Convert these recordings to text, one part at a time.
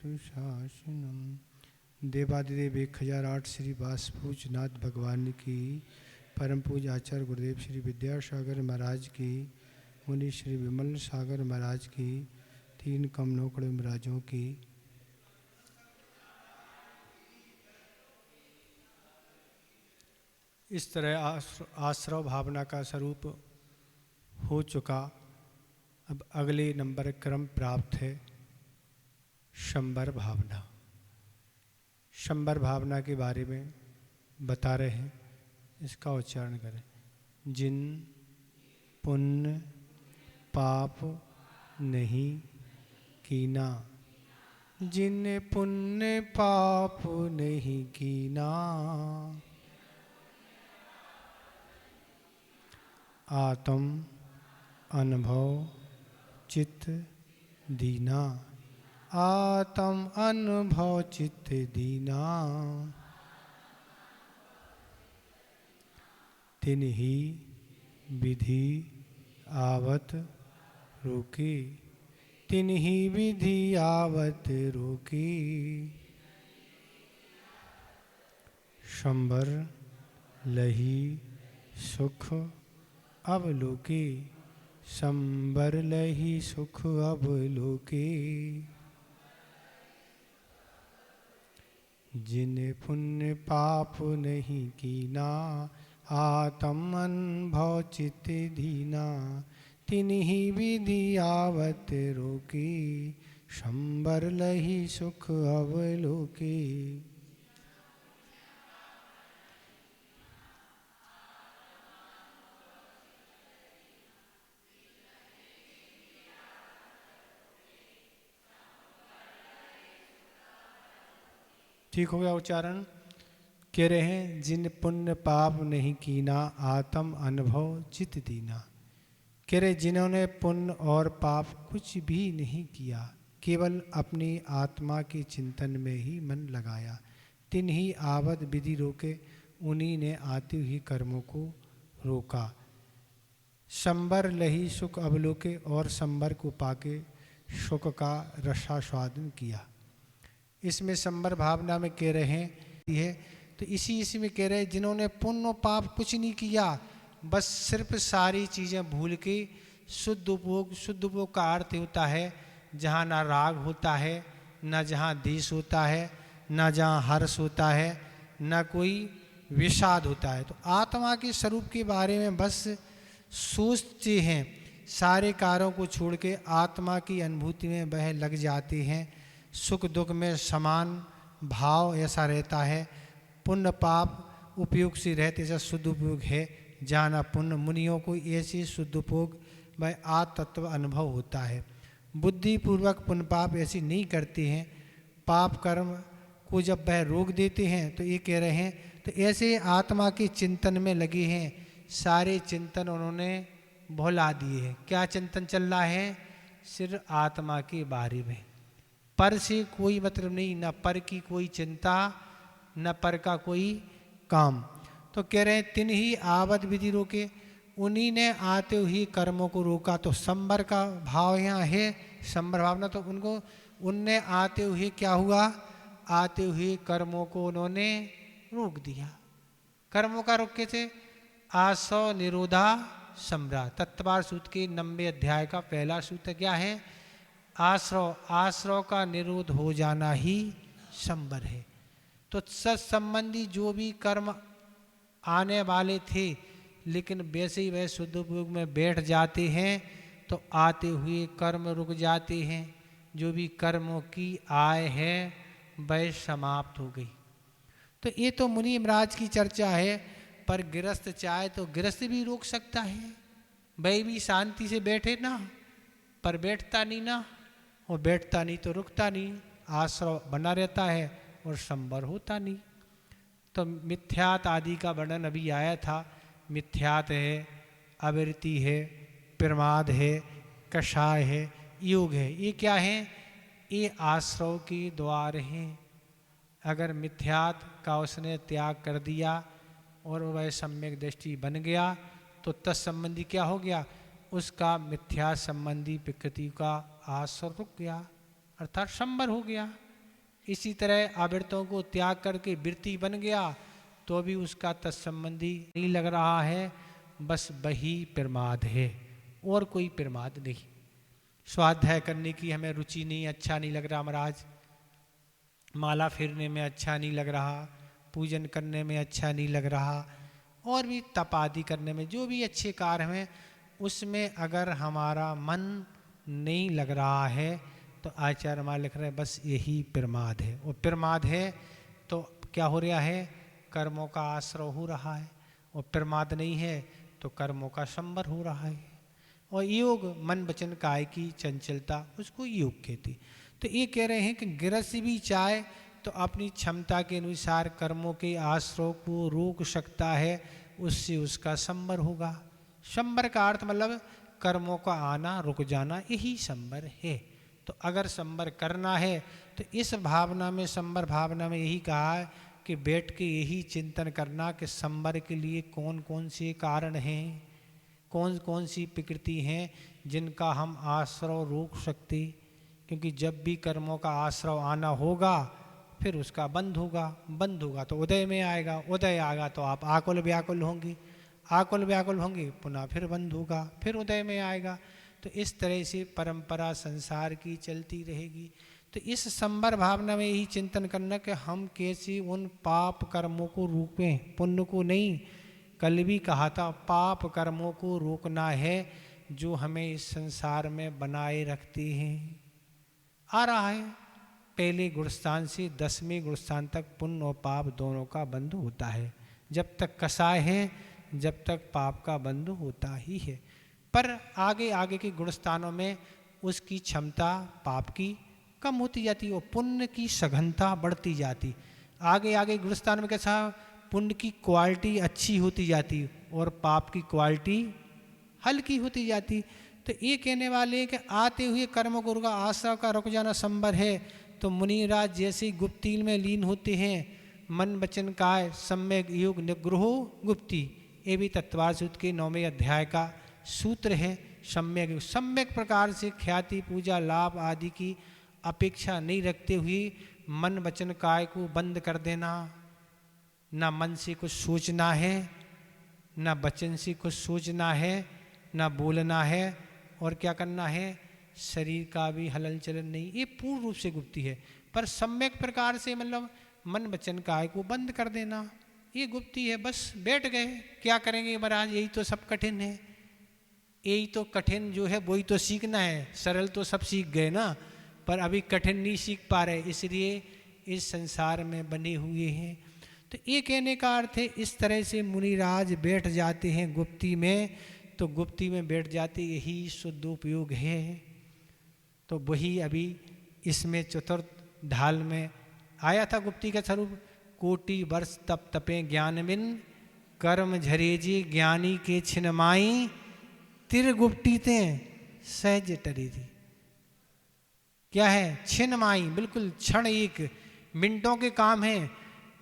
शासनम। देवादिदेव 1008 श्री वासुपूजनाथ भगवान की, परम पूज आचार्य गुरुदेव श्री विद्यासागर महाराज की, मुनि श्री विमल सागर महाराज की, तीन कमनोकड़ महाराजों की। इस तरह आश्रव भावना का स्वरूप हो चुका। अब अगले नंबर क्रम प्राप्त है शंबर भावना। शंबर भावना के बारे में बता रहे हैं, इसका उच्चारण करें। जिन पुण्य पाप नहीं कीना, जिन पुण्य पाप नहीं कीना, आत्म अनुभव चित्त दीना, आत्म अनुभव चित्त दीना, तिन्ही विधि आवत रोकी, तिन्ही विधि आवत रोकी, शंबर लही सुख अवलोकी, शंबर लही सुख अवलोकी, जिन पुण्य पाप नहीं कीना, आत्म अनुभव चित्त दीना, तिन्ही विधि आवत रोकी, शंबर लही सुख अवलोकी। ठीक हो गया उच्चारण। कह रहे हैं जिन पुण्य पाप नहीं कीना, आत्म अनुभव चित्त दीना। कह रहे जिन्होंने पुण्य और पाप कुछ भी नहीं किया, केवल अपनी आत्मा के चिंतन में ही मन लगाया, तिन्ही आवत विधि रोके, उन्हीं ने आते हुए कर्मों को रोका। शंबर लही सुख अवलोके, और शंबर को पाके सुख का रसास्वादन किया। इसमें शंबर भावना में कह रहे हैं तो इसी में कह रहे हैं जिन्होंने पुण्य पाप कुछ नहीं किया, बस सिर्फ सारी चीज़ें भूल के शुद्ध उपभोग का अर्थ होता है जहाँ ना राग होता है, ना जहाँ द्वेष होता है, ना जहाँ हर्ष होता है, ना कोई विषाद होता है। तो आत्मा के स्वरूप के बारे में बस सोचते हैं, सारे कार्यों को छोड़ के आत्मा की अनुभूति में वह लग जाते हैं। सुख दुख में समान भाव ऐसा रहता है। पुण्य पाप उपयोग से रहते ऐसा शुद्ध उपयोग है, जाना पुण्य मुनियों को ऐसे शुद्ध उपयोग वह आत्तत्व अनुभव होता है। बुद्धिपूर्वक पुण्य पाप ऐसे नहीं करते हैं। पाप कर्म को जब वह रोक देते हैं तो ये कह रहे हैं तो ऐसे आत्मा के चिंतन में लगे हैं। सारे चिंतन उन्होंने भुला दिए हैं। क्या चिंतन चल रहा है? सिर्फ आत्मा के बारे में, पर से कोई मतलब नहीं, न पर की कोई चिंता, न पर का कोई काम। तो कह रहे हैं तिन्ही आवत विधि रोके, उन्हीं ने आते हुए कर्मों को रोका। तो संबर का भाव यहाँ है, संबर भावना। तो उनने आते हुए क्या हुआ? आते हुए कर्मों को उन्होंने रोक दिया। कर्मों का रोक कैसे? आसव निरोधा संभ्रा। तत्वार सूत्र के 90 अध्याय का पहला सूत्र क्या है? आश्रव का निरोध हो जाना ही संबर है। तो सत्संबंधी जो भी कर्म आने वाले थे, लेकिन वैसे ही वह शुद्ध उपयोग में बैठ जाते हैं तो आते हुए कर्म रुक जाते हैं। जो भी कर्मों की आय है वह समाप्त हो गई। तो ये तो मुनि महाराज की चर्चा है, पर गृहस्थ चाहे तो गृहस्थ भी रोक सकता है। वह भी शांति से बैठे ना, पर बैठता नहीं ना, और बैठता नहीं तो रुकता नहीं, आश्रव बना रहता है और संबर होता नहीं। तो मिथ्यात आदि का वर्णन अभी आया था। मिथ्यात है, आवृत्ति है, प्रमाद है, कषाय है, योग है। ये क्या है? ये आश्रव के द्वार हैं। अगर मिथ्यात का उसने त्याग कर दिया और वह सम्यक दृष्टि बन गया तो तत्संबंधी क्या हो गया? उसका मिथ्या संबंधी प्रकृति का आश्रय रुक गया, अर्थात संबर हो गया। इसी तरह आवृत्तों को त्याग करके वृत्ति बन गया तो भी उसका तत्संबंधी नहीं लग रहा है, बस वही प्रमाद है और कोई प्रमाद नहीं। स्वाध्याय करने की हमें रुचि नहीं, अच्छा नहीं लग रहा महाराज, माला फेरने में अच्छा नहीं लग रहा, पूजन करने में अच्छा नहीं लग रहा, और भी तप आदि करने में जो भी अच्छे कार्य हैं उसमें अगर हमारा मन नहीं लग रहा है तो आचार्य माँ लिख रहे हैं बस यही प्रमाद है। और प्रमाद है तो क्या हो रहा है, कर्मों का आश्रय हो रहा है, और प्रमाद नहीं है तो कर्मों का संवर हो रहा है। और योग मन वचन काय की चंचलता, उसको योग कहती। तो ये कह रहे हैं कि गृहस्थ भी चाहे तो अपनी क्षमता के अनुसार कर्मों के आश्रय को रोक सकता है, उससे उसका संवर होगा। संवर का अर्थ मतलब कर्मों का आना रुक जाना, यही संवर है। तो अगर संवर करना है तो इस भावना में, संवर भावना में यही कहा है कि बैठ के यही चिंतन करना कि संवर के लिए कौन कौन से कारण हैं, कौन कौन सी प्रकृति हैं जिनका हम आश्रय रोक सकते। क्योंकि जब भी कर्मों का आश्रय आना होगा फिर उसका बंद होगा, बंद होगा तो उदय में आएगा, उदय आएगा तो आप आकुल व्याकुल होंगे, आकुल व्याकुल होंगे पुनः फिर बंद होगा, फिर उदय में आएगा। तो इस तरह से परंपरा संसार की चलती रहेगी। तो इस संवर भावना में यही चिंतन करना कि हम कैसे उन पाप कर्मों को रोकें, पुण्य को नहीं। कल भी कहा था पाप कर्मों को रोकना है जो हमें इस संसार में बनाए रखते हैं। आ रहा है पहले गुणस्थान से 10वें गुणस्थान तक पुण्य और पाप दोनों का बंध होता है। जब तक कसाय है जब तक पाप का बंध होता ही है, पर आगे आगे के गुणस्थानों में उसकी क्षमता पाप की कम होती जाती और पुण्य की सघनता बढ़ती जाती। आगे आगे गुणस्थान में कैसा, पुण्य की क्वालिटी अच्छी होती जाती और पाप की क्वालिटी हल्की होती जाती। तो ये कहने वाले कि आते हुए कर्म गुरु का आशा का रुक जाना संभव है। तो मुनिराज जैसे ही गुप्तील में लीन होते हैं, मन वचन काय सम्यक योग निग्रहो गुप्ती, ये भी तत्वार सूत्र के 9वें अध्याय का सूत्र है। सम्यक सम्यक प्रकार से ख्याति पूजा लाभ आदि की अपेक्षा नहीं रखते हुए मन वचन काय को बंद कर देना। ना मन से कुछ सोचना है, ना वचन से कुछ सोचना है, ना बोलना है, और क्या करना है, शरीर का भी हलल चलन नहीं। ये पूर्ण रूप से गुप्ती है। पर सम्यक प्रकार से मतलब मन वचन काय को बंद कर देना, ये गुप्ती है। बस बैठ गए, क्या करेंगे महाराज, यही तो सब कठिन है, यही तो कठिन जो है वही तो सीखना है। सरल तो सब सीख गए ना, पर अभी कठिन नहीं सीख पा रहे, इसलिए इस संसार में बने हुए हैं। तो ये कहने का अर्थ है इस तरह से मुनिराज बैठ जाते हैं गुप्ती में। तो गुप्ती में बैठ जाते यही शुद्ध उपयोग है। तो वही अभी इसमें चतुर्थ ढाल में आया था गुप्ती का स्वरूप। कोटि वर्ष तप तपे ज्ञान बिन कर्म झरेजी ज्ञानी के छिनमाई तिर गुप्ती ते सहज टरी थी। क्या है, छिनमाई, बिल्कुल क्षण एक मिनटों के काम है।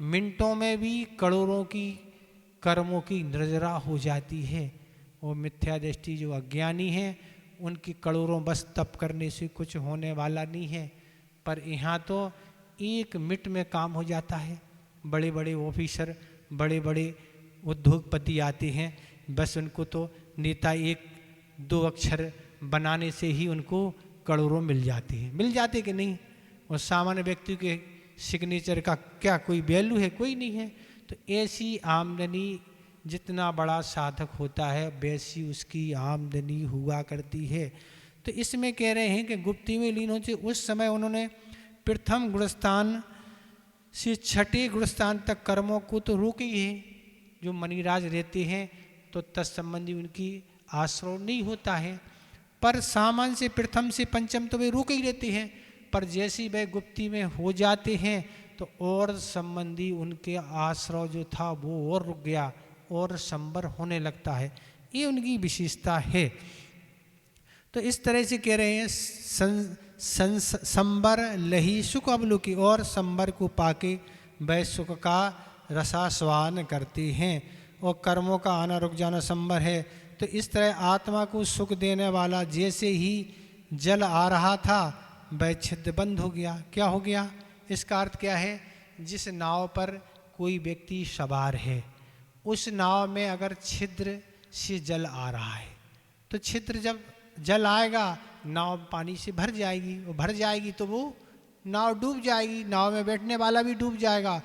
मिनटों में भी करोड़ों की कर्मों की नजरा हो जाती है। और मिथ्या दृष्टि जो अज्ञानी है उनकी करोड़ों बस तप करने से कुछ होने वाला नहीं है। पर यहाँ तो 1 मिनट में काम हो जाता है। बड़े बड़े ऑफिसर, बड़े बड़े उद्योगपति आते हैं, बस उनको तो नेता 1-2 अक्षर बनाने से ही उनको करोड़ों मिल जाते हैं। मिल जाते कि नहीं? और सामान्य व्यक्ति के सिग्नेचर का क्या कोई वैल्यू है? कोई नहीं है। तो ऐसी आमदनी जितना बड़ा साधक होता है वैसी उसकी आमदनी हुआ करती है। तो इसमें कह रहे हैं कि गुप्ती में लीन होते उस समय उन्होंने प्रथम गुणस्थान से 6ठे गुणस्थान तक कर्मों को तो रोके ही है। जो मणिराज रहते हैं तो तत्संबंधी उनकी आश्रय नहीं होता है, पर सामान्य से प्रथम से पंचम तो वे रोके ही रहते हैं। पर जैसे वे गुप्ती में हो जाते हैं तो और संबंधी उनके आश्रय जो था वो और रुक गया और संबर होने लगता है। ये उनकी विशेषता है। तो इस तरह से कह रहे हैं संबर लही सुख अवलोकी, और संबर को पाके वह सुख का रसास्वान करते हैं और कर्मों का आना रुक जाना संबर है। तो इस तरह आत्मा को सुख देने वाला जैसे ही जल आ रहा था वह छिद्र बंद हो गया। क्या हो गया? इसका अर्थ क्या है? जिस नाव पर कोई व्यक्ति सवार है, उस नाव में अगर छिद्र से जल आ रहा है, तो छिद्र जब जल आएगा नाव पानी से भर जाएगी, वो भर जाएगी तो वो नाव डूब जाएगी, नाव में बैठने वाला भी डूब जाएगा।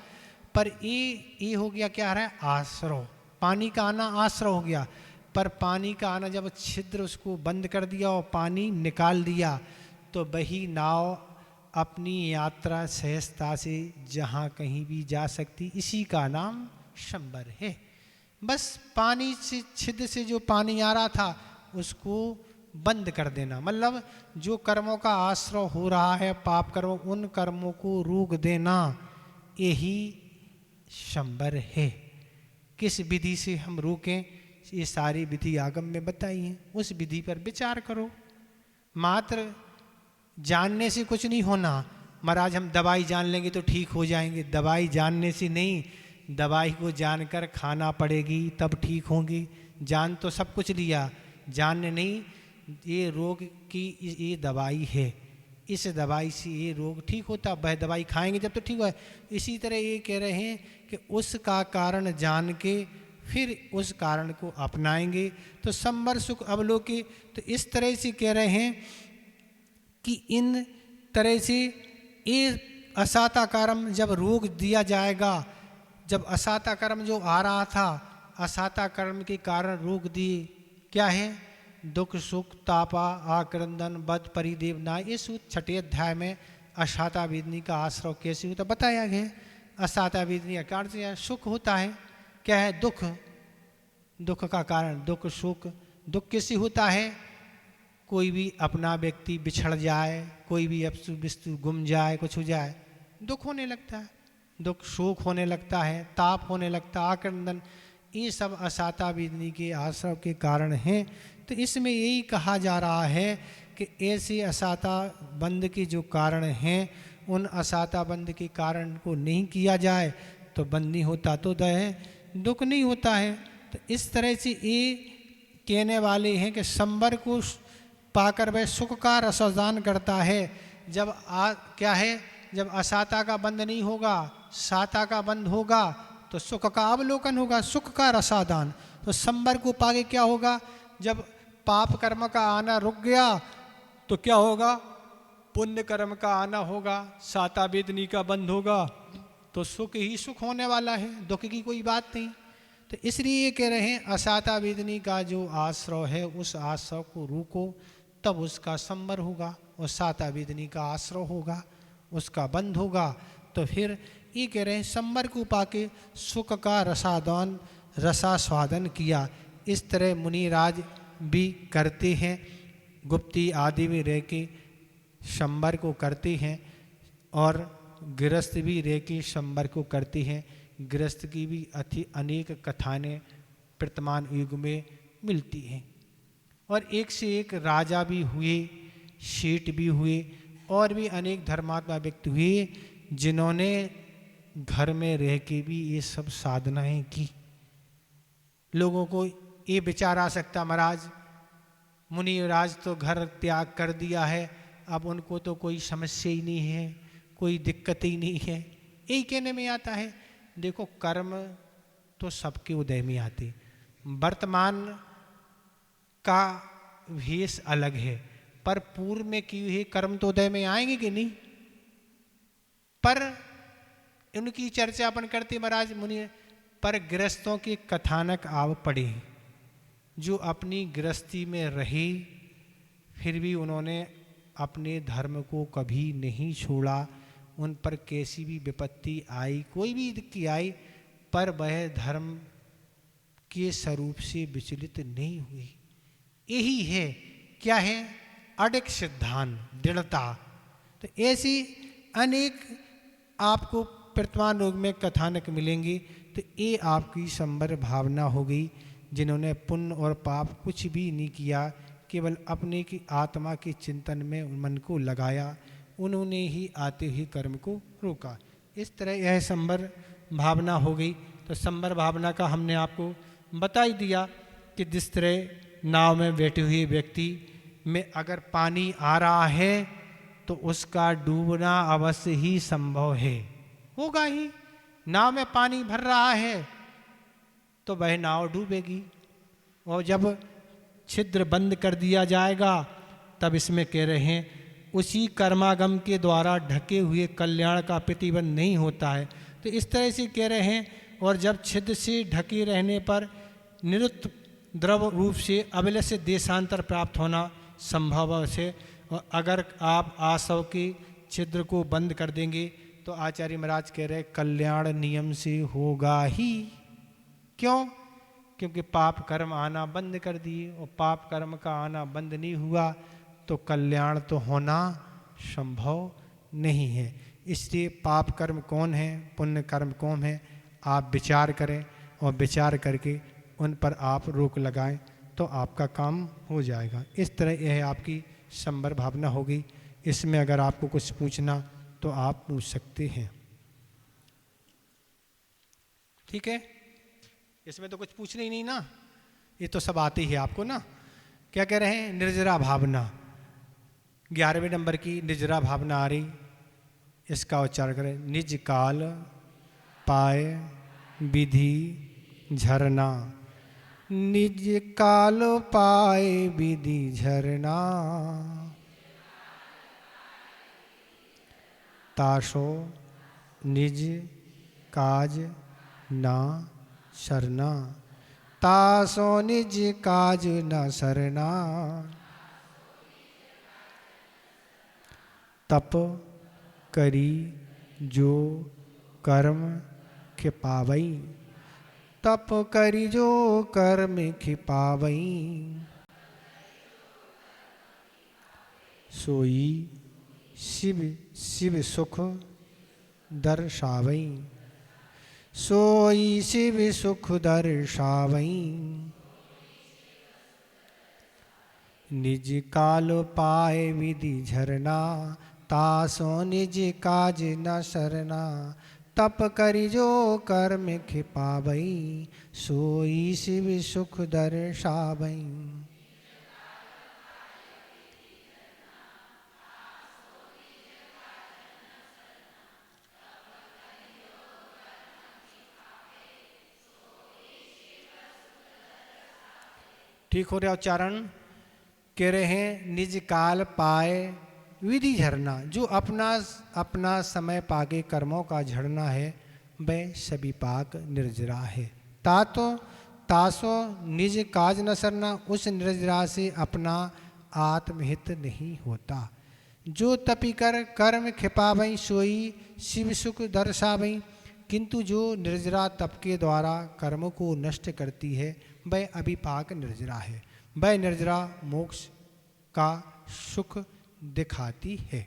पर ये हो गया क्या है? आश्रव। पानी का आना आश्रव हो गया। पर पानी का आना जब छिद्र उसको बंद कर दिया और पानी निकाल दिया, तो वही नाव अपनी यात्रा सहजता से जहाँ कहीं भी जा सकती, इसी का नाम शंबर है। बस पानी से, छिद्र से जो पानी आ रहा था उसको बंद कर देना, मतलब जो कर्मों का आश्रय हो रहा है, पाप कर्मों, उन कर्मों को रोक देना, यही शंबर है। किस विधि से हम रोकें, ये सारी विधि आगम में बताई है, उस विधि पर विचार करो। मात्र जानने से कुछ नहीं होना। महाराज हम दवाई जान लेंगे तो ठीक हो जाएंगे, दवाई जानने से नहीं, दवाई को जानकर खाना पड़ेगी तब ठीक होंगी। जान तो सब कुछ लिया, जानने नहीं। ये रोग की ये दवाई है, इस दवाई से ये रोग ठीक होता, वह दवाई खाएंगे जब तो ठीक हो। इसी तरह ये कह रहे हैं कि उसका कारण जान के फिर उस कारण को अपनाएंगे तो संबर सुख अवलोके। तो इस तरह से कह रहे हैं कि इन तरह से ये असाता कर्म जब रोक दिया जाएगा, जब असाता कर्म जो आ रहा था, असाता कर्म के कारण रोक दिए, क्या है? दुख सुख तापा आक्रंदन बद परिदेवना। इस छठे अध्याय में असाता वेदनी का आश्रय कैसे होता बताया गया। असाता वेदनी का कारण सुख होता है, क्या है? दुख, दुख का कारण दुख सुख। दुख कैसे होता है? कोई भी अपना व्यक्ति बिछड़ जाए, कोई भी वस्तु गुम जाए, कुछ हो जाए, दुख होने लगता है, दुख शोक होने लगता है, ताप होने लगता है, आक्रंदन। ये सब असाता वेदनी के आश्रय के कारण हैं। तो इसमें यही कहा जा रहा है कि ऐसे असाता बंध के जो कारण हैं, उन असाता बंध के कारण को नहीं किया जाए तो बंध नहीं होता, तो दुख नहीं होता है। तो इस तरह से ये कहने वाले हैं कि संबर को पाकर वह सुख का रसदान करता है। जब क्या है? जब असाता का बंध नहीं होगा, साता का बंध होगा, तो सुख का अवलोकन होगा, सुख का रसादान। तो संबर को पाके क्या होगा? जब पाप कर्म का आना रुक गया तो क्या होगा? पुण्य कर्म का आना होगा, साता वेदनी का बंध होगा, तो सुख ही सुख होने वाला है, दुख की कोई बात नहीं। तो इसलिए ये कह रहे हैं असाता वेदनी का जो आश्रय है, उस आश्रय को रोको, तब उसका संबर होगा, और साता वेदनी का आश्रय होगा, उसका बंध होगा। तो फिर ये कह रहे हैं संबर को पाके सुख का रसादान, रसास्वादन किया। इस तरह मुनिराज भी करते हैं, गुप्ती आदि में रह के संबर को करते हैं, और गृहस्थ भी रह के संबर को करते हैं। गृहस्थ की भी अनेक कथाएं वर्तमान युग में मिलती हैं, और एक से एक राजा भी हुए, सेठ भी हुए, और भी अनेक धर्मात्मा व्यक्ति हुए जिन्होंने घर में रह के भी ये सब साधनाएं की। लोगों को ये विचार आ सकता, महाराज मुनिराज तो घर त्याग कर दिया है, अब उनको तो कोई समस्या ही नहीं है, कोई दिक्कत ही नहीं है। यही कहने में आता है, देखो कर्म तो सबके उदय में आते, वर्तमान का भेष अलग है, पर पूर्व में किए हुए कर्म तो उदय में आएंगे कि नहीं। पर उनकी चर्चा अपन करते महाराज मुनि, पर गृहस्थों के कथानक आव पड़े, जो अपनी गृहस्थी में रहे फिर भी उन्होंने अपने धर्म को कभी नहीं छोड़ा। उन पर कैसी भी विपत्ति आई, कोई भी दिक्कत आई, पर वह धर्म के स्वरूप से विचलित नहीं हुई। यही है, क्या है? अडिग सिद्धांत, दृढ़ता। तो ऐसी अनेक आपको वर्तमान युग में कथानक मिलेंगे। तो ये आपकी संबर भावना हो गई, जिन्होंने पुण्य और पाप कुछ भी नहीं किया, केवल अपने की आत्मा के चिंतन में मन को लगाया, उन्होंने ही आते ही कर्म को रोका। इस तरह यह संबर भावना हो गई। तो संबर भावना का हमने आपको बता ही दिया कि जिस तरह नाव में बैठे हुए व्यक्ति में अगर पानी आ रहा है तो उसका डूबना अवश्य ही संभव है, होगा ही। नाव में पानी भर रहा है तो वह नाव डूबेगी, और जब छिद्र बंद कर दिया जाएगा तब इसमें कह रहे हैं उसी कर्मागम के द्वारा ढके हुए कल्याण का प्रतिबंध नहीं होता है। तो इस तरह से कह रहे हैं, और जब छिद्र से ढके रहने पर निरुक्त द्रव रूप से अविलय से देशांतर प्राप्त होना संभव है। और अगर आप आसव के छिद्र को बंद कर देंगे तो आचार्य महाराज कह रहे कल्याण नियम से होगा ही। क्यों? क्योंकि पाप कर्म आना बंद कर दिए, और पाप कर्म का आना बंद नहीं हुआ तो कल्याण तो होना संभव नहीं है। इसलिए पाप कर्म कौन है, पुण्य कर्म कौन है, आप विचार करें, और विचार करके उन पर आप रोक लगाएं तो आपका काम हो जाएगा। इस तरह यह आपकी संवर भावना होगी। इसमें अगर आपको कुछ पूछना तो आप पूछ सकते हैं। ठीक है, इसमें तो कुछ पूछना ही नहीं ना, ये तो सब आते ही है आपको ना। क्या कह रहे हैं? निर्जरा भावना, 11वें नंबर की निर्जरा भावना आ रही, इसका उच्चारण करें। निज काल पाए विधि झरना, निज काल पाए विधि झरना, तासो निज काज ना सरना, तासो निज काज न सरना, तप करी जो कर्म खिपावई, तप करी जो कर्म खिपावई, सोई शिव शिव सुख दर्शावई, सोई शिव सुख दर्शावई, निज काल पाए विधि झरना, तासो निज काज न सरना, तप करि जो कर्म खिपावई, सोई शिव सुख दर्शावई। ठीक हो रहा उच्चारण? कह रहे हैं निज काल पाए विधि झरना, जो अपना समय पाके कर्मों का झरना है वह सभी पाक निर्जरा है। तासो निज काज न सरना, उस निर्जरा से अपना आत्महित नहीं होता। जो तपी कर कर्म खिपावई, सोई शिव सुख दर्शावई, किंतु जो निर्जरा तप के द्वारा कर्म को नष्ट करती है वह अभिपाक निर्जरा है। वह निर्जरा मोक्ष का सुख दिखाती है।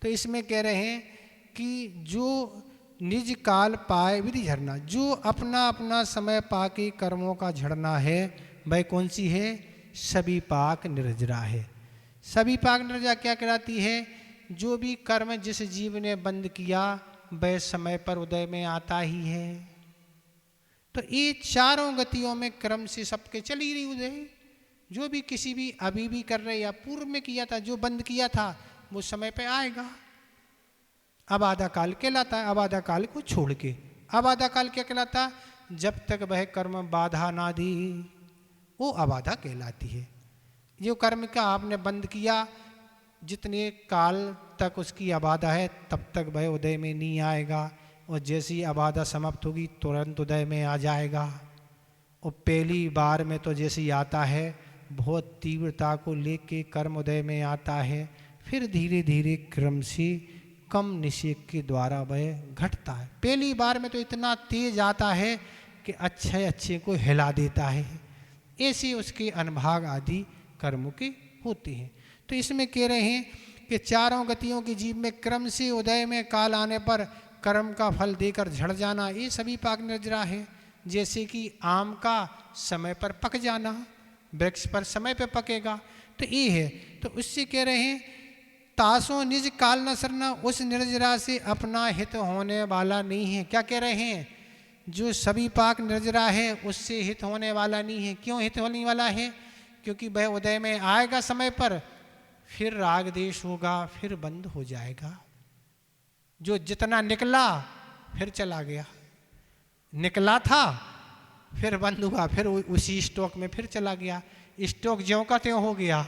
तो इसमें कह रहे हैं कि जो निज काल पाए विधि झरना, जो अपना अपना समय पाके कर्मों का झरना है वह कौन सी है? सभी पाक निर्जरा है। सभी पाक निर्जरा क्या कहलाती है? जो भी कर्म जिस जीव ने बंद किया वह समय पर उदय में आता ही है। तो ये चारों गतियों में क्रम से सबके चली रही उदय। जो भी किसी भी अभी भी कर रहे या पूर्व में किया था, जो बंद किया था वो समय पे आएगा। अब आधा काल कहलाता है। अब आधा काल को छोड़ के अब आधा काल क्या कहलाता? जब तक वह कर्म बाधा ना दी वो अबाधा कहलाती है। जो कर्म का आपने बंद किया जितने काल तक उसकी अबाधा है तब तक वह उदय में नहीं आएगा, और जैसी अबाधा समाप्त होगी तुरंत उदय में आ जाएगा। और पहली बार में तो जैसे आता है बहुत तीव्रता को लेके कर्म उदय में आता है, फिर धीरे धीरे क्रम से कम निषेक के द्वारा वह घटता है। पहली बार में तो इतना तेज आता है कि अच्छे अच्छे को हिला देता है। ऐसे उसके अनुभाग आदि कर्मों के होते हैं। तो इसमें कह रहे हैं कि चारों गतियों के जीव में क्रम से उदय में काल आने पर कर्म का फल देकर झड़ जाना, ये सभी पाक निर्जरा है। जैसे कि आम का समय पर पक जाना, वृक्ष पर समय पर पकेगा, तो ये है। तो उससे कह रहे हैं तासो निज काल न सरना, उस निर्जरा से अपना हित होने वाला नहीं है। क्या कह रहे हैं? जो सभी पाक निर्जरा है उससे हित होने वाला नहीं है। क्यों हित होने वाला है? क्योंकि वह उदय में आएगा समय पर, फिर राग देश होगा, फिर बंद हो जाएगा। जो जितना निकला फिर चला गया, निकला था फिर बंद हुआ, फिर उसी स्टॉक में फिर चला गया, स्टॉक ज्यों का त्यों हो गया।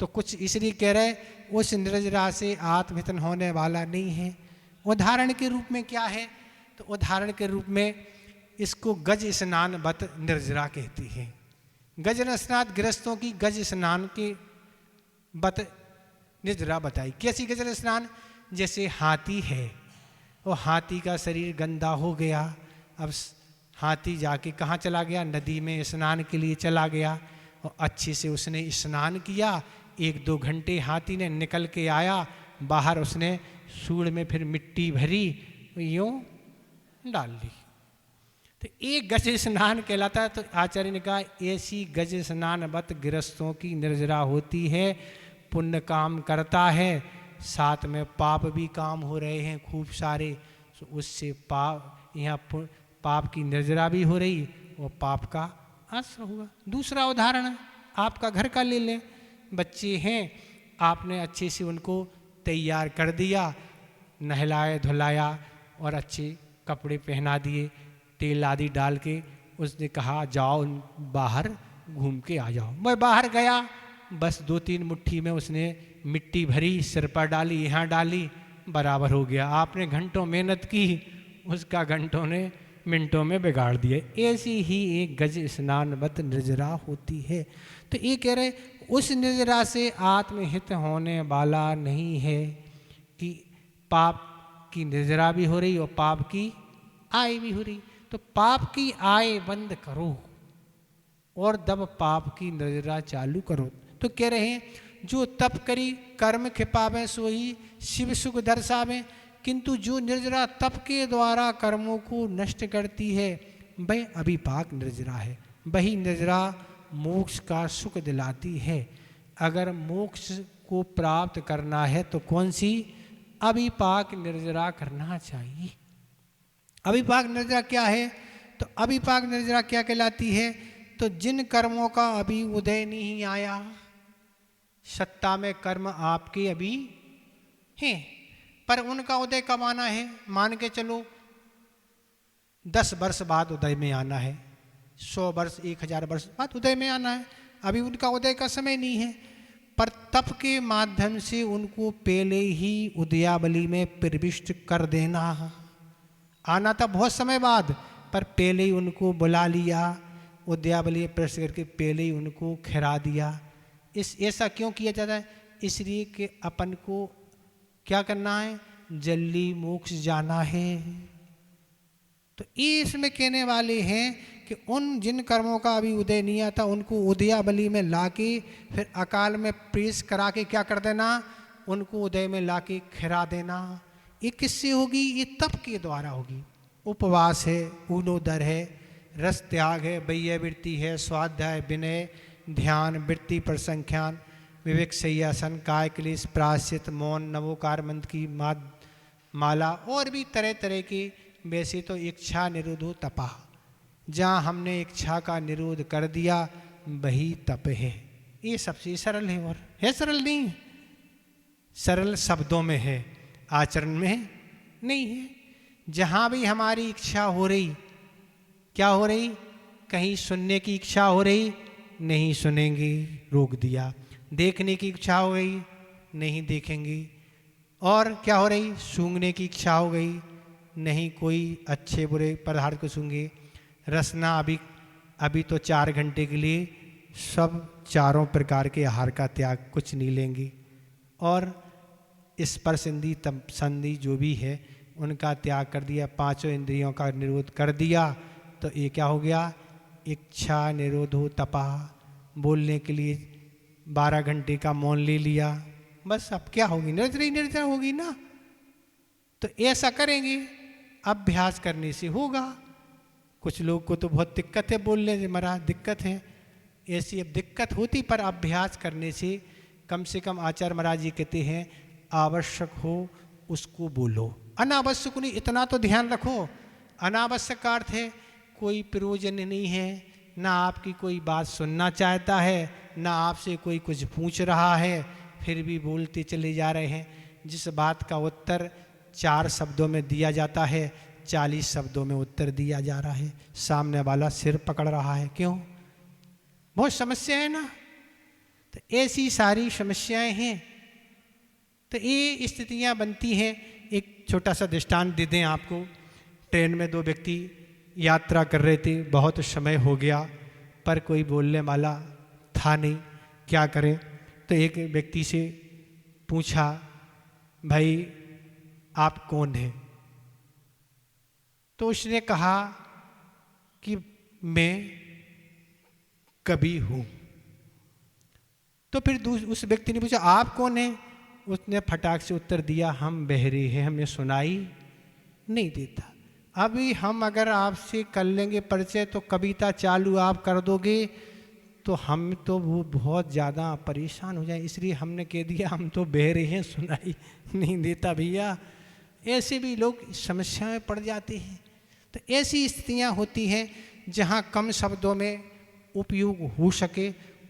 तो कुछ इसलिए कह रहे उस निर्जरा से आत्महितन होने वाला नहीं है। उदाहरण के रूप में क्या है, तो उदाहरण के रूप में इसको गज स्नान बत निर्जरा कहती है। गज स्नान गृहस्थों की गज स्नान के बत निर्जरा बताई। कैसी गज स्नान, जैसे हाथी है और हाथी का शरीर गंदा हो गया, अब हाथी जाके कहाँ चला गया, नदी में स्नान के लिए चला गया और अच्छे से उसने स्नान किया। 1-2 घंटे हाथी ने निकल के आया बाहर, उसने सूंड में फिर मिट्टी भरी, यूं डाल ली, तो एक गज स्नान कहलाता है। तो आचार्य ने कहा ऐसी गज स्नान बत गृहस्थों की निर्जरा होती है। पुण्य काम करता है, साथ में पाप भी काम हो रहे हैं खूब सारे, तो उससे पाप, यहाँ पाप की निर्जरा भी हो रही और पाप का आश्रय हुआ। दूसरा उदाहरण आपका घर का ले लें। बच्चे हैं, आपने अच्छे से उनको तैयार कर दिया, नहलाया धुलाया और अच्छे कपड़े पहना दिए, तेल आदि डाल के। उसने कहा जाओ बाहर घूम के आ जाओ। मैं बाहर गया, बस 2-3 मुट्ठी में उसने मिट्टी भरी, सिर पर डाली, यहाँ डाली, बराबर हो गया। आपने घंटों मेहनत की, उसका घंटों ने मिनटों में बिगाड़ दिए। ऐसी ही एक गज स्नानवत निर्जरा होती है। तो ये कह रहे उस निर्जरा से आत्महित होने वाला नहीं है कि पाप की निर्जरा भी हो रही और पाप की आय भी हो रही। तो पाप की आय बंद करो और तब पाप की निर्जरा चालू करो। तो कह रहे हैं जो तप करी कर्म खिपावे सोई शिव सुख दर्शावे, किंतु जो निर्जरा तप के द्वारा कर्मों को नष्ट करती है वह अभिपाक निर्जरा है। वही निर्जरा मोक्ष का सुख दिलाती है। अगर मोक्ष को प्राप्त करना है तो कौन सी अभिपाक निर्जरा करना चाहिए। अभिपाक निर्जरा क्या है, तो अभिपाक निर्जरा क्या कहलाती है, तो जिन कर्मों का अभी उदय नहीं आया, सत्ता में कर्म आपके अभी हैं पर उनका उदय कब आना है, मान के चलो 10 वर्ष बाद उदय में आना है, 100 वर्ष 1000 वर्ष बाद उदय में आना है, अभी उनका उदय का समय नहीं है। पर तप के माध्यम से उनको पहले ही उदयावली में प्रविष्ट कर देना। आना था बहुत समय बाद, पर पहले ही उनको बुला लिया, उदयावली प्रवेश करके पहले ही उनको खिरा दिया। ऐसा क्यों किया जाता है, इसलिए कि अपन को क्या करना है, जल्दी मोक्ष जाना है। तो इसमें कहने वाले हैं कि उन जिन कर्मों का अभी उदय नहीं आता उनको उदयावली में लाके फिर अकाल में प्रेस करा के क्या कर देना, उनको उदय में लाके खिरा देना। ये किससे होगी, ये तप के द्वारा होगी। उपवास है, ऊनोदर है, रस त्याग है, वैयावृत्ति है, स्वाध्याय, विनय, ध्यान, वृत्ति प्रसंख्यान, विवेक संयासन, काय क्लेश, प्रायश्चित, मौन, नवोकार मंत्र की माला और भी तरह तरह के। वैसे तो इच्छा निरोधो तपा, जहाँ हमने इच्छा का निरोध कर दिया वही तप है। ये सबसे सरल है, और है सरल नहीं, सरल शब्दों में है, आचरण में नहीं है। जहाँ भी हमारी इच्छा हो रही, क्या हो रही, कहीं सुनने की इच्छा हो रही, नहीं सुनेंगे, रोक दिया। देखने की इच्छा हो गई, नहीं देखेंगे। और क्या हो रही, सूंघने की इच्छा हो गई, नहीं कोई अच्छे बुरे पदार्थ को सूंघे। रसना अभी तो 4 घंटे के लिए सब 4 प्रकार के आहार का त्याग, कुछ नहीं लेंगे। और स्पर्श इंद्रिय तप संधि जो भी है उनका त्याग कर दिया, 5 इंद्रियों का निरोध कर दिया। तो ये क्या हो गया, इच्छा निरोधो तपा। बोलने के लिए 12 घंटे का मौन ले लिया, बस अब क्या होगी, निर्जरा ही निर्जरा होगी ना। तो ऐसा करेंगे, अभ्यास करने से होगा। कुछ लोग को तो बहुत दिक्कत है बोलने से, महाराज दिक्कत है, ऐसी अब दिक्कत होती, पर अभ्यास करने से कम आचार्य महाराज जी कहते हैं आवश्यक हो उसको बोलो, अनावश्यक नहीं। इतना तो ध्यान रखो, अनावश्यक का अर्थ है कोई प्रयोजन नहीं है, ना आपकी कोई बात सुनना चाहता है, ना आपसे कोई कुछ पूछ रहा है, फिर भी बोलते चले जा रहे हैं। जिस बात का उत्तर 4 शब्दों में दिया जाता है 40 शब्दों में उत्तर दिया जा रहा है। सामने वाला सिर पकड़ रहा है। क्यों? बहुत समस्या है ना। तो ऐसी सारी समस्याएं हैं। तो ये स्थितियां बनती हैं। एक छोटा सा दृष्टांत दे दें आपको। ट्रेन में 2 व्यक्ति यात्रा कर रहे थे। बहुत समय हो गया पर कोई बोलने वाला था नहीं। क्या करें? तो एक व्यक्ति से पूछा, भाई आप कौन हैं? तो उसने कहा कि मैं कवि हूँ। तो फिर उस व्यक्ति ने पूछा, आप कौन हैं? उसने फटाक से उत्तर दिया, हम बहरे हैं, हमें सुनाई नहीं देता। अभी हम अगर आपसे कर लेंगे परिचय तो कविता चालू आप कर दोगे तो हम तो वो बहुत ज़्यादा परेशान हो जाए, इसलिए हमने कह दिया हम तो बहरे हैं, सुनाई नहीं देता भैया। ऐसे भी लोग समस्या में पड़ जाते हैं। तो ऐसी स्थितियां होती हैं जहां कम शब्दों में उपयोग हो सके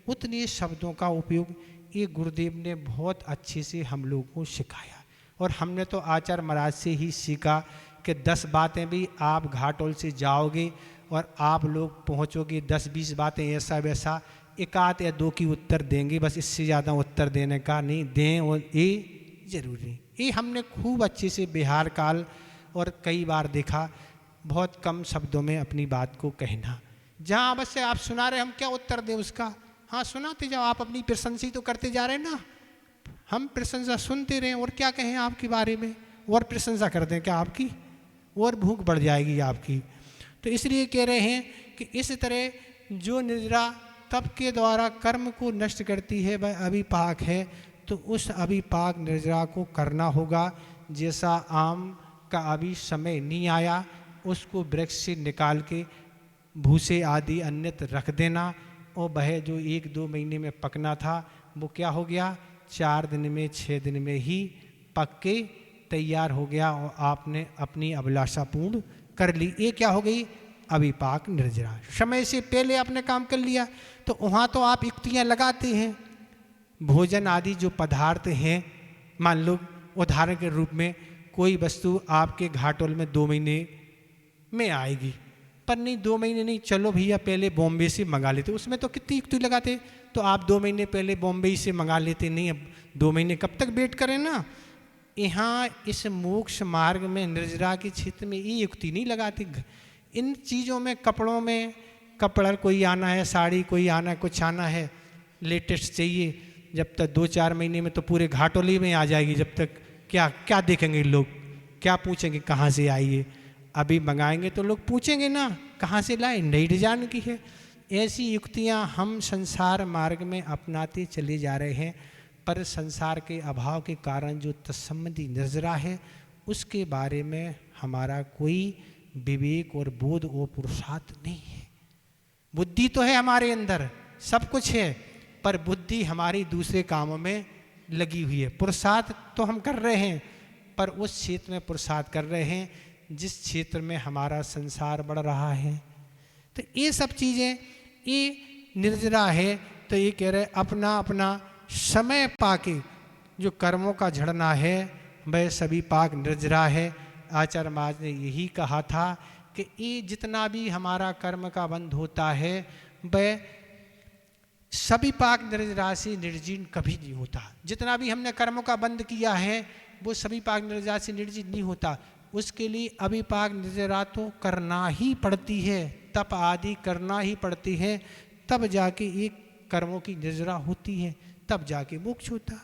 उतने शब्दों का उपयोग ये गुरुदेव ने बहुत अच्छे से हम लोगों को सिखाया। और हमने तो आचार्य महाराज से ही सीखा कि 10 बातें भी आप घाटोल से जाओगे और आप लोग पहुँचोगे 10-20 बातें ऐसा वैसा 1 या 2 की उत्तर देंगे, बस इससे ज़्यादा उत्तर देने का नहीं दें। और ये जरूरी, ये हमने खूब अच्छे से बिहार काल और कई बार देखा। बहुत कम शब्दों में अपनी बात को कहना। जहाँ अवश्य आप सुना रहे, हम क्या उत्तर दें उसका? हाँ सुनाते जाओ, आप अपनी प्रशंसा तो करते जा रहे हैं ना, हम प्रशंसा सुनते रहें। और क्या कहें आपके बारे में, और प्रशंसा कर दें क्या आपकी? और भूख बढ़ जाएगी आपकी। तो इसलिए कह रहे हैं कि इस तरह जो निर्जरा तप के द्वारा कर्म को नष्ट करती है वह अभिपाक है। तो उस अभिपाक निर्जरा को करना होगा। जैसा आम का अभी समय नहीं आया उसको वृक्ष से निकाल के भूसे आदि अन्यत्र रख देना, और वह जो 1-2 महीने में पकना था वो क्या हो गया, 4 दिन में 6 दिन में ही पक के तैयार हो गया और आपने अपनी अभिलाषा पूर्ण कर ली। ये क्या हो गई? अभिपाक निर्जरा। समय से पहले आपने काम कर लिया। तो वहाँ तो आप युक्तियाँ लगाते हैं। भोजन आदि जो पदार्थ हैं, मान लो उदाहरण के रूप में कोई वस्तु आपके घाटोल में 2 महीने में आएगी, पर नहीं 2 महीने नहीं, चलो भैया पहले बॉम्बे से मंगा लेते। उसमें तो कितनी युक्ति लगाते। तो आप 2 महीने पहले बॉम्बे से मंगा लेते। नहीं, अब 2 महीने कब तक वेट करें ना। यहाँ इस मोक्ष मार्ग में निर्जरा के क्षेत्र में ये युक्ति नहीं लगाती। इन चीज़ों में, कपड़ों में, कपड़ा कोई आना है, साड़ी कोई आना है, कुछ आना है लेटेस्ट चाहिए, जब तक 2-4 महीने में तो पूरे घाटोली में आ जाएगी। जब तक क्या क्या देखेंगे लोग, क्या पूछेंगे कहाँ से आई है? अभी मंगाएंगे तो लोग पूछेंगे ना कहाँ से लाए, नई डिजाइन की है। ऐसी युक्तियाँ हम संसार मार्ग में अपनाते चले जा रहे हैं, पर संसार के अभाव के कारण जो तत्संबंधी निर्जरा है उसके बारे में हमारा कोई विवेक और बोध और पुरुषार्थ नहीं है। बुद्धि तो है हमारे अंदर, सब कुछ है, पर बुद्धि हमारी दूसरे कामों में लगी हुई है। पुरुषार्थ तो हम कर रहे हैं, पर उस क्षेत्र में पुरुषार्थ कर रहे हैं जिस क्षेत्र में हमारा संसार बढ़ रहा है। तो ये सब चीज़ें, ये निर्जरा है। तो ये कह रहे अपना अपना समय पाके जो कर्मों का झड़ना है वह सभी पाक निर्जरा है। आचार्य महाराज ने यही कहा था कि ये जितना भी हमारा कर्म का बंध होता है वह सभी पाक निर्जरा से निर्जीर्ण कभी नहीं होता। जितना भी हमने कर्मों का बंध किया है वो सभी पाक निर्जरा से निर्जीर्ण नहीं होता। उसके लिए अभिपाक निर्जरा तो करना ही पड़ती है, तप आदि करना ही पड़ती है, तब जाके एक कर्मों की निर्जरा होती है, तब जाके मोक्ष होता।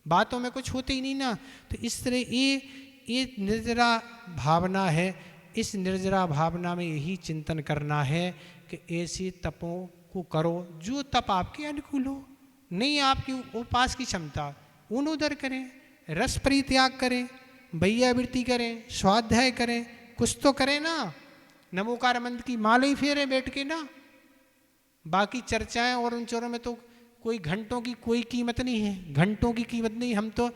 बातों में कुछ होते ही नहीं ना। तो इस तरह ये निर्जरा भावना है। इस निर्जरा भावना में यही चिंतन करना है कि ऐसे तपों को करो जो तप आपके अनुकूल हो। नहीं आपकी उपास की क्षमता, ऊन उदर करें, रस परित्याग करें, वैयावृत्ति करें, स्वाध्याय करें, कुछ तो करें ना। नमोकार मंत्र की माला ही फेरे बैठ के ना। बाकी चर्चाएं और उन चोरों में तो कोई घंटों की कोई कीमत नहीं है, घंटों की कीमत नहीं। हम तो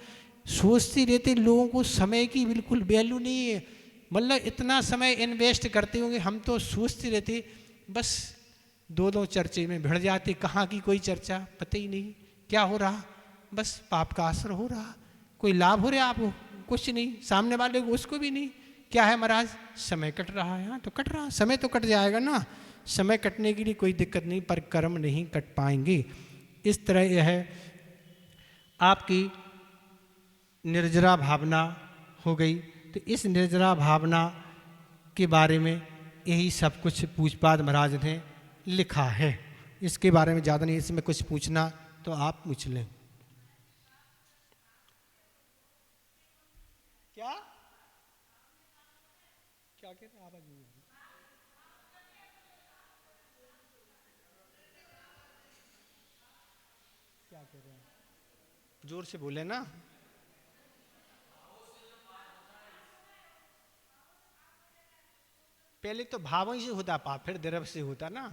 सोचते रहते लोगों को समय की बिल्कुल वैल्यू नहीं है, मतलब इतना समय इन्वेस्ट करते होंगे। हम तो सोचते रहते बस 2-2 चर्चे में भिड़ जाते, कहाँ की कोई चर्चा पता ही नहीं क्या हो रहा। बस पाप का असर हो रहा, कोई लाभ हो रहा आपको? कुछ नहीं, सामने वाले को उसको भी नहीं। क्या है महाराज, समय कट रहा है। हाँ तो कट रहा, समय तो कट जाएगा ना, समय कटने के लिए कोई दिक्कत नहीं, पर कर्म नहीं कट पाएंगे। इस तरह यह है आपकी निर्जरा भावना हो गई। तो इस निर्जरा भावना के बारे में यही सब कुछ पूज्यपाद महाराज ने लिखा है। इसके बारे में ज़्यादा नहीं, इसमें कुछ पूछना तो आप पूछ लें। क्या क्या कहते हैं, आवाज नहीं आ रही। क्या कह रहे हैं, जोर से बोले ना। पहले तो भाव ही से होता पाप, फिर द्रव्य से होता ना।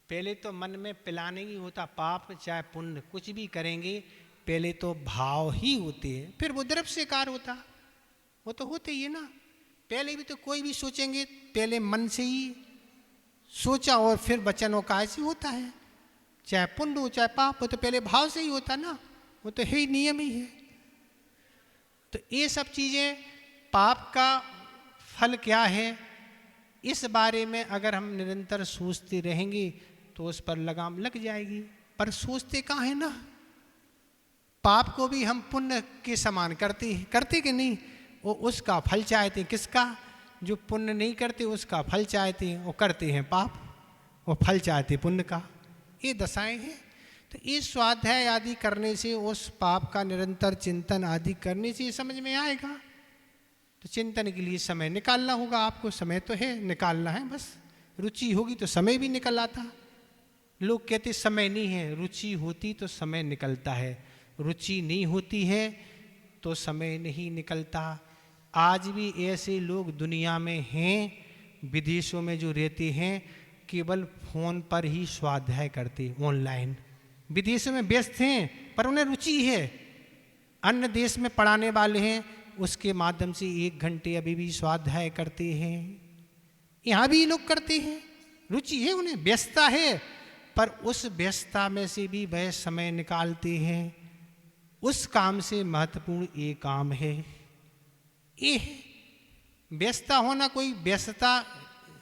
पहले तो मन में पिलाने ही होता, पाप चाहे पुण्य कुछ भी करेंगे पहले तो भाव ही होते हैं, फिर वो द्रव्य से कार होता। वो तो होते ही है ना। पहले भी तो कोई भी सोचेंगे पहले मन से ही सोचा और फिर वचन और काय से होता है। चाहे पुण्य हो चाहे पाप हो, तो पहले भाव से ही होता ना, वो तो है ही, नियम ही है। तो ये सब चीजें, पाप का फल क्या है, इस बारे में अगर हम निरंतर सोचते रहेंगे तो उस पर लगाम लग जाएगी। पर सोचते कहाँ है ना, पाप को भी हम पुण्य के समान करते कि नहीं। वो उसका फल चाहते हैं, किसका, जो पुण्य नहीं करते उसका फल चाहते हैं, वो करते हैं पाप, वो फल चाहते पुण्य का। ये दशाएं हैं। तो इस स्वाध्याय आदि करने से, उस पाप का निरंतर चिंतन आदि करने से समझ में आएगा। तो चिंतन के लिए समय निकालना होगा आपको, समय तो है, निकालना है बस। रुचि होगी तो समय भी निकल आता। लोग कहते समय नहीं है, रुचि होती तो समय निकलता है, रुचि नहीं होती है तो समय नहीं निकलता। आज भी ऐसे लोग दुनिया में हैं, विदेशों में जो रहते हैं, केवल फोन पर ही स्वाध्याय करते, ऑनलाइन विदेशों में व्यस्त हैं, पर उन्हें रुचि है। अन्य देश में पढ़ाने वाले हैं, उसके माध्यम से 1 घंटे अभी भी स्वाध्याय करते हैं। यहाँ भी लोग करते हैं, रुचि है उन्हें, व्यस्तता है, पर उस व्यस्तता में से भी वह समय निकालते हैं। उस काम से महत्वपूर्ण ये काम है, ये है व्यस्तता होना। कोई व्यस्तता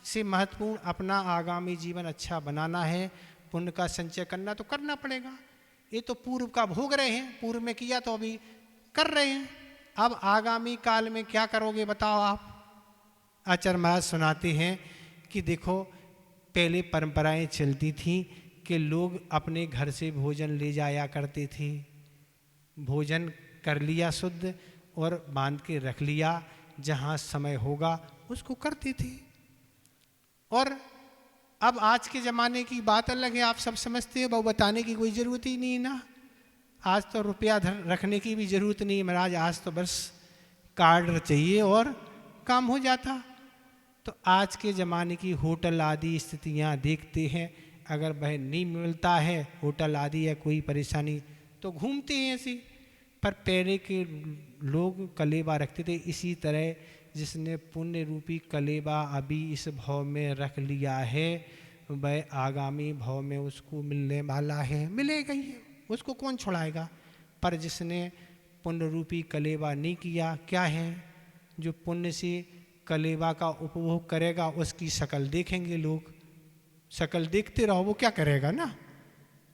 से महत्वपूर्ण अपना आगामी जीवन अच्छा बनाना है, पुण्य का संचय करना, तो करना पड़ेगा। ये तो पूर्व का भोग रहे हैं, पूर्व में किया तो अभी कर रहे हैं, अब आगामी काल में क्या करोगे बताओ आप। आचार्य महाराज सुनाते हैं कि देखो, पहले परंपराएं चलती थी कि लोग अपने घर से भोजन ले जाया करते थे, भोजन कर लिया शुद्ध और बांध के रख लिया, जहाँ समय होगा उसको करते थे। और अब आज के ज़माने की बात अलग है, आप सब समझते हो, वो बताने की कोई ज़रूरत ही नहीं ना। आज तो रुपया रखने की भी ज़रूरत नहीं महाराज, आज तो बस कार्ड चाहिए और काम हो जाता। तो आज के ज़माने की होटल आदि स्थितियाँ देखते हैं, अगर वह नहीं मिलता है होटल आदि या कोई परेशानी तो घूमते हैं ऐसे। पर पहले के लोग कलेबा रखते थे, इसी तरह जिसने पुण्य रूपी कलेबा अभी इस भव में रख लिया है, वह आगामी भव में उसको मिलने वाला है, मिलेगा ही, उसको कौन छुड़ाएगा। पर जिसने पुण्य रूपी कलेबा नहीं किया, क्या है, जो पुण्य से कलेबा का उपभोग करेगा उसकी शकल देखेंगे लोग। शकल देखते रहो, वो क्या करेगा ना,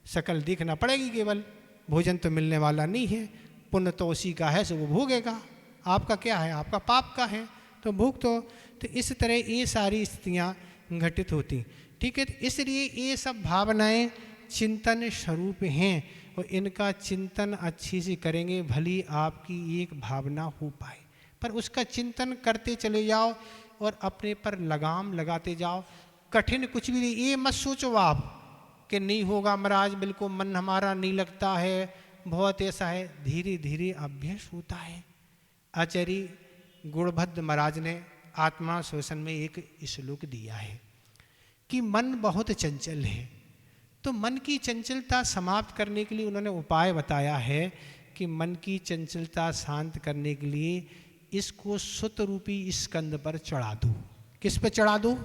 शकल देखना पड़ेगी केवल, भोजन तो मिलने वाला नहीं है। पुण्य तो उसी का है, सो वो भोगेगा। आपका क्या है, आपका पाप का है, तो भोग तो इस तरह ये सारी स्थितियाँ घटित होती। ठीक है, तो इसलिए ये सब भावनाएं चिंतन स्वरूप हैं, और इनका चिंतन अच्छे से करेंगे भली आपकी एक भावना हो पाए। पर उसका चिंतन करते चले जाओ और अपने पर लगाम लगाते जाओ। कठिन कुछ भी नहीं, ये मत सोचो आप कि नहीं होगा महाराज, बिल्कुल मन हमारा नहीं लगता है, बहुत ऐसा है। धीरे धीरे अभ्यास होता है। आचार्य गुणभद्र महाराज ने आत्मा शोषण में एक श्लोक दिया है कि मन बहुत चंचल है, तो मन की चंचलता समाप्त करने के लिए उन्होंने उपाय बताया है कि मन की चंचलता शांत करने के लिए इसको सुत रूपी स्कंद पर चढ़ा दो। किस पर चढ़ा दो?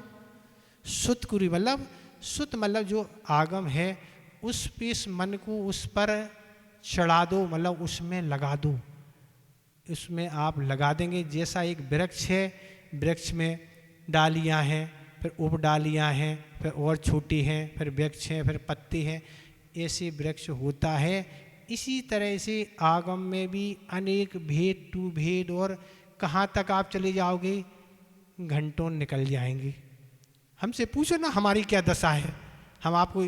सुत कुरी, मतलब सुत मतलब जो आगम है, उस पे इस मन को उस पर चढ़ा दो, मतलब उसमें लगा दो। उसमें आप लगा देंगे, जैसा एक वृक्ष है, वृक्ष में डालियां हैं, फिर उप डालियां हैं, फिर और छोटी हैं, फिर वृक्ष हैं, फिर पत्ती हैं, ऐसे वृक्ष होता है। इसी तरह से आगम में भी अनेक भेद टू भेद, और कहाँ तक आप चले जाओगे, घंटों निकल जाएंगे। हमसे पूछो ना हमारी क्या दशा है, हम आपको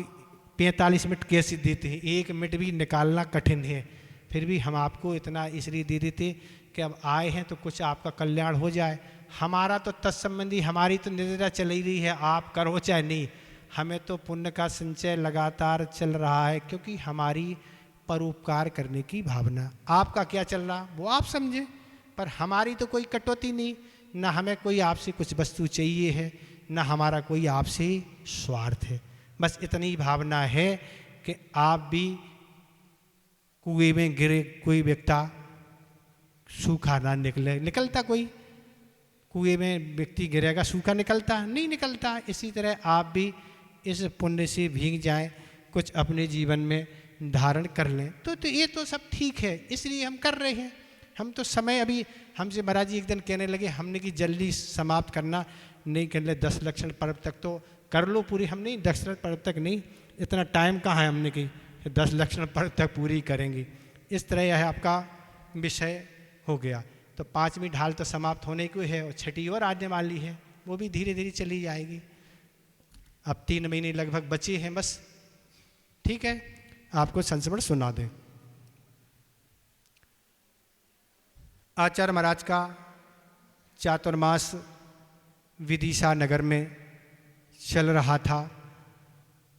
45 मिनट कैसे देते हैं, 1 मिनट भी निकालना कठिन है, फिर भी हम आपको इतना इसलिए दे देते कि अब आए हैं तो कुछ आपका कल्याण हो जाए। हमारा तो तत्संबंधी, हमारी तो निद्रा चल ही रही है, आप करो चाहे नहीं, हमें तो पुण्य का संचय लगातार चल रहा है, क्योंकि हमारी परोपकार करने की भावना। आपका क्या चल रहा वो आप समझे, पर हमारी तो कोई कटौती नहीं, ना हमें कोई आपसे कुछ वस्तु चाहिए है, ना हमारा कोई आपसे स्वार्थ है। बस इतनी भावना है कि आप भी कुएं में गिरे कोई व्यक्ति सूखा ना निकले। निकलता कोई कुएं में व्यक्ति गिरेगा सूखा निकलता नहीं, निकलता। इसी तरह आप भी इस पुण्य से भीग जाएं, कुछ अपने जीवन में धारण कर लें, तो ये तो सब ठीक है, इसलिए हम कर रहे हैं। हम तो समय अभी हमसे महाराज जी एक दिन कहने लगे, हमने कि जल्दी समाप्त करना नहीं, कर ले 10 लक्षण पर्व तक तो कर लो पूरी। हम नहीं 10 लक्षण पर्व तक नहीं, इतना टाइम कहाँ है, हमने कि 10 लक्षण पर्व तक पूरी करेंगे। इस तरह यह आपका विषय हो गया। तो 5वीं ढाल तो समाप्त होने को है, और 6ठी और आने वाली है, वो भी धीरे धीरे चली जाएगी। अब 3 महीने लगभग बचे हैं बस। ठीक है, आपको संस्मरण सुना दें। आचार्य महाराज का चातुर्मास विदिशा नगर में चल रहा था,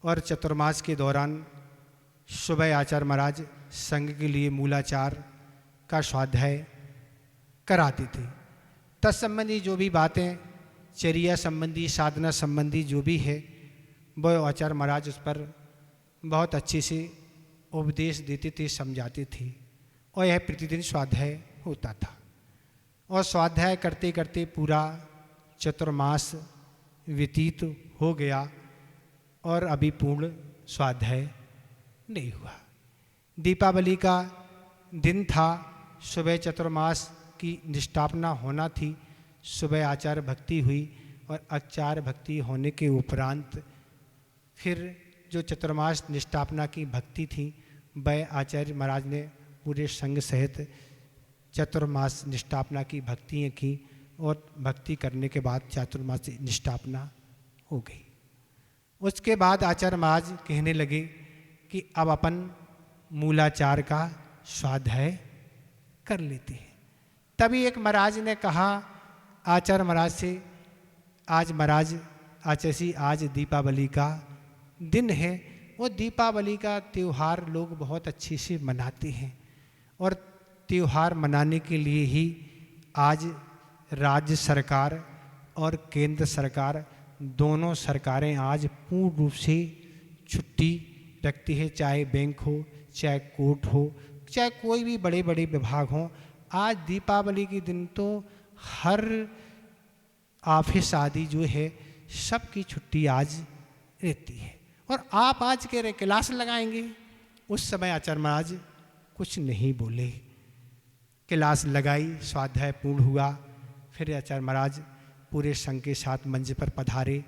और चतुर्मास के दौरान सुबह आचार्य महाराज संघ के लिए मूलाचार का स्वाध्याय कराते थे। तत्संबंधी जो भी बातें, चर्या संबंधी, साधना संबंधी जो भी है, वह आचार्य महाराज उस पर बहुत अच्छे से उपदेश देते थे, समझाते थे, और यह प्रतिदिन स्वाध्याय होता था। और स्वाध्याय करते करते पूरा चतुर्मास व्यतीत हो गया, और अभी पूर्ण स्वाध्याय नहीं हुआ। दीपावली का दिन था, सुबह चतुर्मास की निष्ठापना होना थी। सुबह आचार्य भक्ति हुई, और आचार्य भक्ति होने के उपरांत फिर जो चतुर्मास निष्ठापना की भक्ति थी, वह आचार्य महाराज ने पूरे संघ सहित चतुर्मास निष्ठापना की भक्तियाँ की, और भक्ति करने के बाद चातुर्मास निष्ठापना हो गई। उसके बाद आचार्य महाराज कहने लगे कि अब अपन मूलाचार का स्वाध्याय कर लेते हैं। तभी एक महाराज ने कहा आचार्य महाराज से, आज महाराज आचार्य, आज दीपावली का दिन है, वो दीपावली का त्यौहार लोग बहुत अच्छे से मनाते हैं, और त्यौहार मनाने के लिए ही आज राज्य सरकार और केंद्र सरकार, दोनों सरकारें आज पूर्ण रूप से छुट्टी रखती है, चाहे बैंक हो, चाहे कोर्ट हो, चाहे कोई भी बड़े बड़े विभाग हों। आज दीपावली के दिन तो हर ऑफिस आदि जो है सबकी छुट्टी आज रहती है। और आप आज कह रहे क्लास लगाएंगे, उस समय आचार्य महाराज कुछ नहीं बोले। क्लास लगाई, स्वाध्याय पूर्ण हुआ, फिर आचार्य महाराज पूरे संघ के साथ मंच पर पधारे।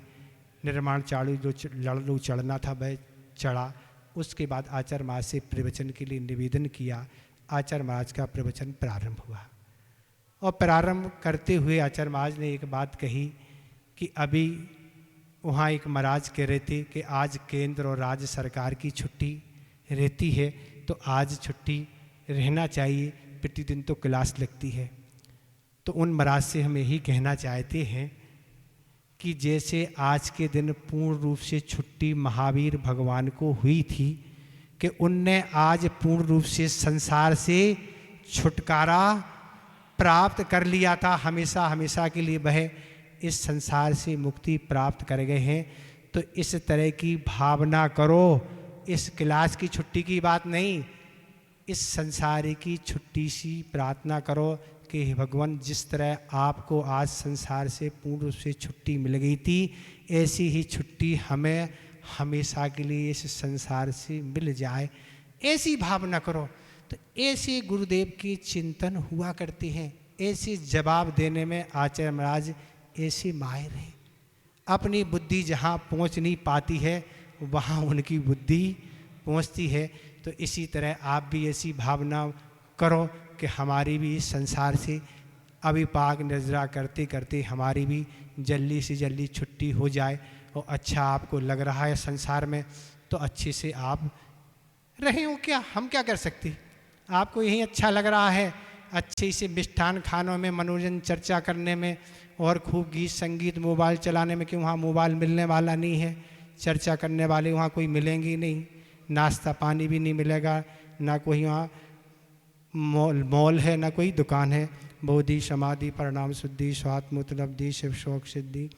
निर्माण चालू जो लड़ू चढ़ना था वह चढ़ा। उसके बाद आचार्य महाराज से प्रवचन के लिए निवेदन किया। आचार्य महाराज का प्रवचन प्रारंभ हुआ, और प्रारंभ करते हुए आचार्य महाराज ने एक बात कही कि अभी वहाँ एक महाराज कह रहे थे कि आज केंद्र और राज्य सरकार की छुट्टी रहती है, तो आज छुट्टी रहना चाहिए, प्रतिदिन तो क्लास लगती है। तो उन महाराज से हम यही कहना चाहते हैं कि जैसे आज के दिन पूर्ण रूप से छुट्टी महावीर भगवान को हुई थी, कि उनने आज पूर्ण रूप से संसार से छुटकारा प्राप्त कर लिया था, हमेशा हमेशा के लिए वह इस संसार से मुक्ति प्राप्त कर गए हैं। तो इस तरह की भावना करो, इस क्लास की छुट्टी की बात नहीं, इस संसार की छुट्टी सी प्रार्थना करो कि हे भगवान, जिस तरह आपको आज संसार से पूर्ण रूप से छुट्टी मिल गई थी, ऐसी ही छुट्टी हमें हमेशा के लिए इस संसार से मिल जाए। ऐसी भावना करो। तो ऐसे गुरुदेव की चिंतन हुआ करते हैं, ऐसे जवाब देने में आचार्य महाराज ऐसे माहिर हैं। अपनी बुद्धि जहाँ पहुँच नहीं पाती है वहाँ उनकी बुद्धि पहुँचती है। तो इसी तरह आप भी ऐसी भावना करो कि हमारी भी इस संसार से अविपाक निद्रा करते करते हमारी भी जल्दी से जल्दी छुट्टी हो जाए, और अच्छा आपको लग रहा है संसार में तो अच्छे से आप रहे हो। क्या हम क्या कर सकते, आपको यही अच्छा लग रहा है, अच्छे से मिष्ठान खानों में, मनोरंजन चर्चा करने में, और खूब गीत संगीत मोबाइल चलाने में, कि वहाँ मोबाइल मिलने वाला नहीं है, चर्चा करने वाले वहाँ कोई मिलेंगे नहीं, नाश्ता पानी भी नहीं मिलेगा, ना कोई वहाँ मॉल है, ना कोई दुकान है। बोधि समाधि परिणाम शुद्धि स्वात्म उपलब्धि शिव शोक सिद्धि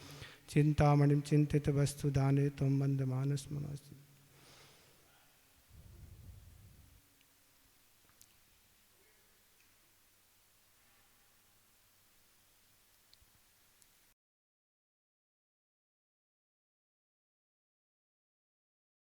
चिंतामणि चिंतित वस्तु दाने तुम मंद मानस मनोस्ति।